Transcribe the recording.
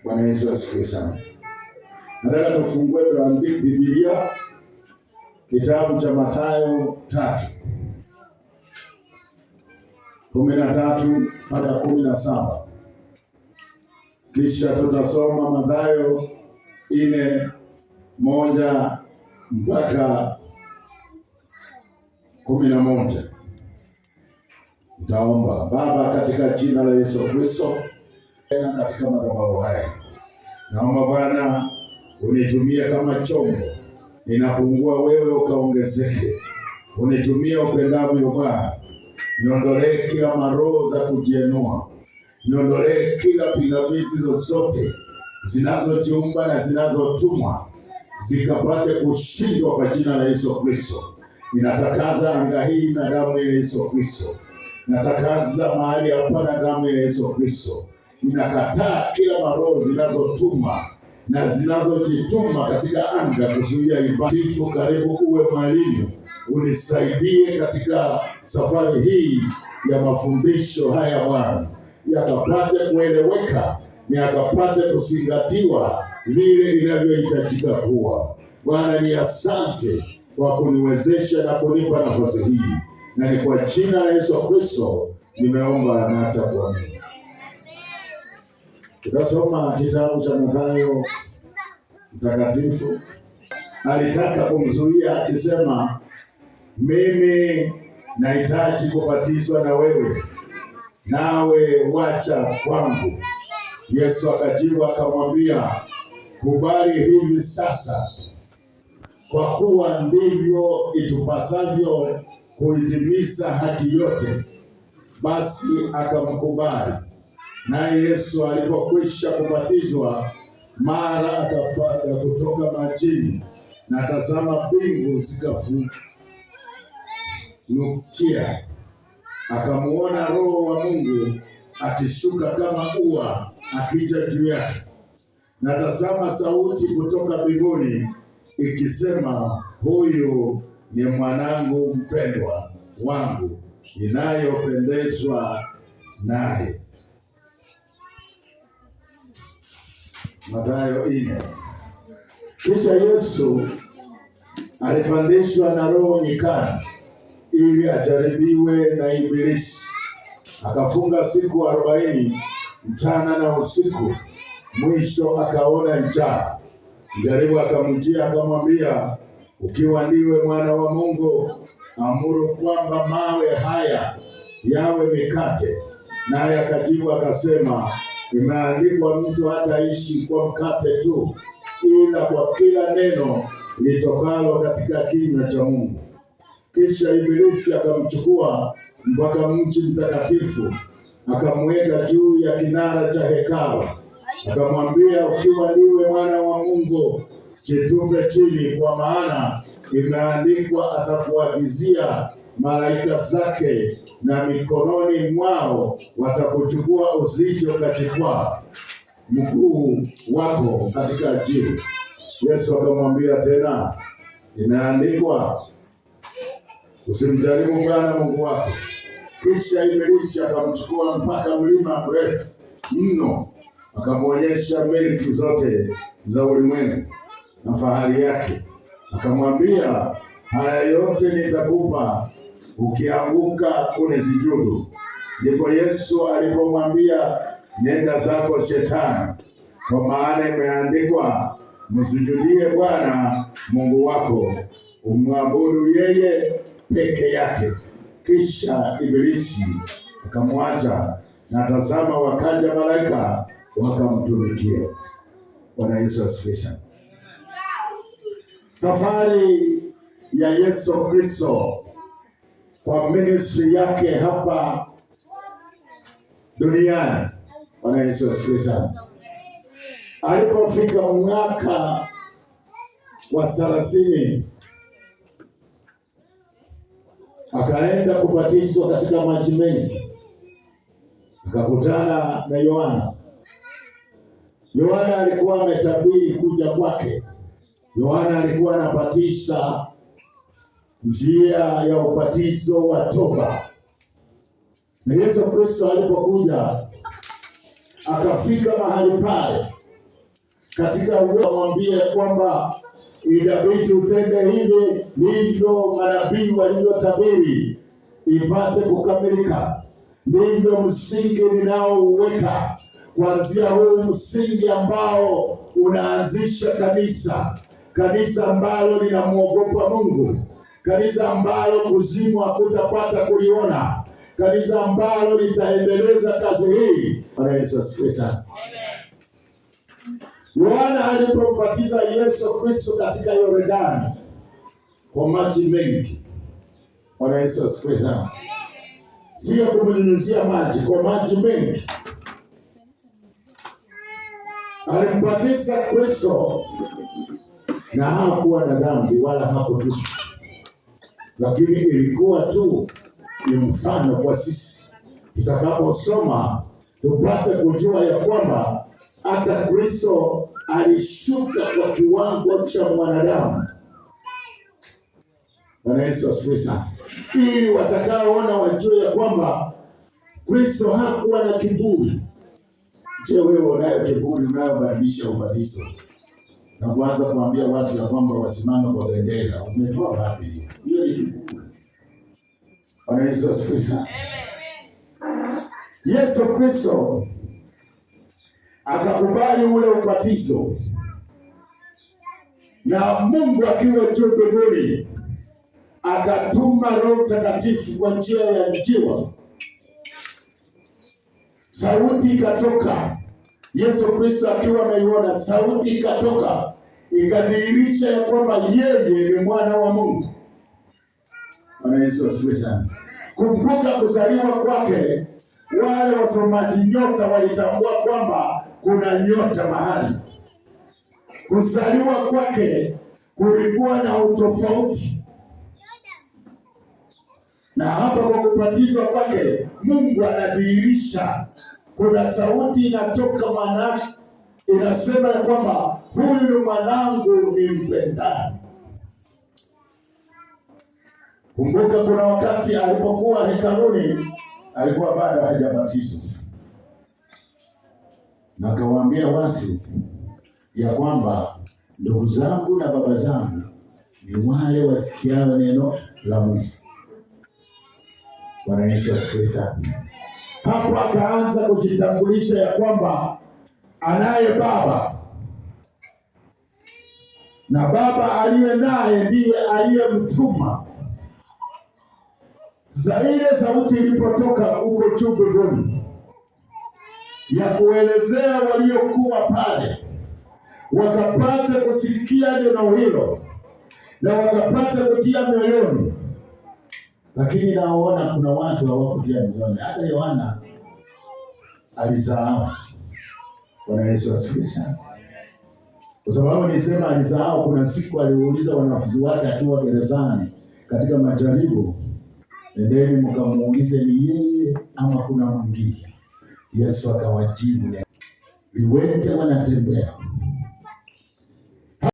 Bwana Yesu asifiwe sana. Nataka tufungue Biblia kitabu cha Mathayo 3:13 mpaka 17. Kisha tutasoma Mathayo 4:1 mpaka 11. Nitaomba. Baba, katika jina la Yesu Kristo, na katika madhabahu haya, naomba Bwana unitumie kama chombo. Ninapungua, wewe ukaongezeke. Unitumie upendavyo Bwana. Niondolee kila maroho za kujienua. Niondolee kila pingamizi zozote zinazojiumba na zinazotumwa zikapate kushindwa kwa jina la Yesu Kristo. Ninatakaza anga hii na damu ya Yesu Kristo. Natakaza mahali hapa na damu ya Yesu Kristo. Ninakataa kila maroho zinazotuma na zinazojituma katika anga kuzuia ibada. Karibu uwe mwalimu, unisaidie katika safari hii ya mafundisho haya Bwana, yakapate kueleweka na yakapate kuzingatiwa vile inavyohitajika kuwa. Bwana, ni asante kwa kuniwezesha na kunipa nafasi hii, na ni kwa jina la Yesu Kristo nimeomba na hata kuamini. Tutasoma kitabu cha Mathayo mtakatifu. Alitaka kumzuia akisema, mimi nahitaji kubatizwa na wewe, nawe wacha kwangu. Yesu akajibu akamwambia, kubali hivi sasa, kwa kuwa ndivyo itupasavyo kuitimiza haki yote. Basi akamkubali. Naye Yesu alipokwisha kubatizwa, mara akapanda kutoka majini, na tazama, mbingu zikafunukia. Akamuona Roho wa Mungu akishuka kama ua akija juu yake. Na tazama, sauti kutoka mbinguni ikisema, huyu ni mwanangu mpendwa wangu, ninayopendezwa naye. Mathayo 4. Kisha Yesu alipandishwa na Roho nyikani ili ajaribiwe na Ibilisi. Akafunga siku 40 mchana na usiku. Mwisho akaona njaa. Mjaribu akamjia akamwambia, ukiwa ndiwe mwana wa Mungu, amuru kwamba mawe haya yawe mikate. Naye akajibu akasema, imeandikwa, mtu hataishi kwa mkate tu, ila kwa kila neno litokalo katika kinywa cha Mungu. Kisha Ibilisi akamchukua mpaka mji mtakatifu, akamweka juu ya kinara cha hekalu, akamwambia, ukiwa ndiwe mwana wa Mungu, jitupe chini, kwa maana imeandikwa, atakuagizia malaika zake, na mikononi mwao watakuchukua, usije ukajikwaa mguu wako katika jiwe. Yesu akamwambia tena, imeandikwa, usimjaribu Bwana Mungu wako. Kisha Ibilisi akamchukua mpaka mlima mrefu mno, akamwonyesha milki zote za ulimwengu na fahari yake. Akamwambia, haya yote nitakupa ukianguka kunisujudu. Ndipo Yesu alipomwambia, nenda zako Shetani, kwa maana imeandikwa, msujudie Bwana Mungu wako, umwabudu yeye peke yake. Kisha Ibilisi akamwacha, na tazama, wakaja malaika wakamtumikia. Bwana Yesu asifiwe sana. Safari ya Yesu Kristo kwa ministry yake hapa duniani. Bwana Yesu asifiwe sana. Alipofika mwaka wa 30, akaenda kubatizwa katika maji mengi. Akakutana na Yohana. Yohana alikuwa ametabiri kuja kwake. Yohana alikuwa anabatiza njia ya ubatizo wa toba. Na Yesu Kristo alipokuja akafika mahali pale, katika mwambie kwamba inabidi utende hivi, ndivyo manabii walivyotabiri ipate kukamilika. Ndivyo msingi ninaouweka kuanzia huu msingi ambao unaanzisha kanisa ambalo linamwogopa Mungu, kanisa ambalo kuzimu hakutapata kuliona, kanisa ambalo litaendeleza kazi hii. Bwana Yesu asifiwe sana. Yohana alipombatiza Yesu Kristo katika Yordani kwa maji mengi. Bwana Yesu asifiwe sana. Sio kumnyunyizia maji, kwa maji mengi. Alimbatiza Kristo na hakuwa na dhambi wala hakutubu, lakini ilikuwa tu ni mfano kwa sisi. Tutakaposoma tupate kujua ya kwamba hata Kristo alishuka kwa kiwango cha mwanadamu. Bwana Yesu asifiwe sana. Ili watakaoona wajue ya kwamba Kristo hakuwa na kiburi. Je, wewe unayo kiburi unayobadilisha ubatizo na kuanza kuambia watu ya kwamba wasimame kwa bendera? Umetoa wapi? Hiyo ni kiburi. Bwana Yesu asifiwe sana. Yesu Kristo akakubali ule ubatizo, na Mungu akiwa juu mbinguni akatuma Roho Mtakatifu kwa njia ya njiwa. Sauti ikatoka, Yesu Kristo akiwa ameiona, sauti ikatoka ikadhihirisha ya kwamba yeye ni mwana wa Mungu. Bwana Yesu asifiwe sana. Kumbuka kuzaliwa kwake, wale wasomaji nyota walitambua kwamba kuna nyota mahali. Kuzaliwa kwake kulikuwa na utofauti, na hapa kwa kubatizwa kwake Mungu anadhihirisha. Kuna sauti inatoka, maana inasema ya kwamba huyu ni mwanangu nimpendaye. Kumbuka kuna wakati alipokuwa hekaluni alikuwa bado hajabatizwa, na akawaambia watu ya kwamba ndugu zangu na baba zangu ni wale wasikiao neno la Mungu. Bwana Yesu asifiwe sana. Hapo akaanza kujitambulisha ya kwamba anaye baba, na baba aliye naye ndiye aliyemtuma. Ile sauti ilipotoka huko juu mbinguni ya kuelezea waliokuwa pale, wakapata kusikia neno hilo na wakapata kutia mioyoni. Lakini naona kuna watu hawakutia mioyoni. Hata Yohana alisahau. Bwana Yesu asifiwe sana. Kwa sababu nisema alisahau, kuna siku aliuliza wanafunzi wake akiwa gerezani katika majaribu, nendeni mkamuulize ni yeye ama kuna mwingine. Yesu akawajibu, viwete wanatembea,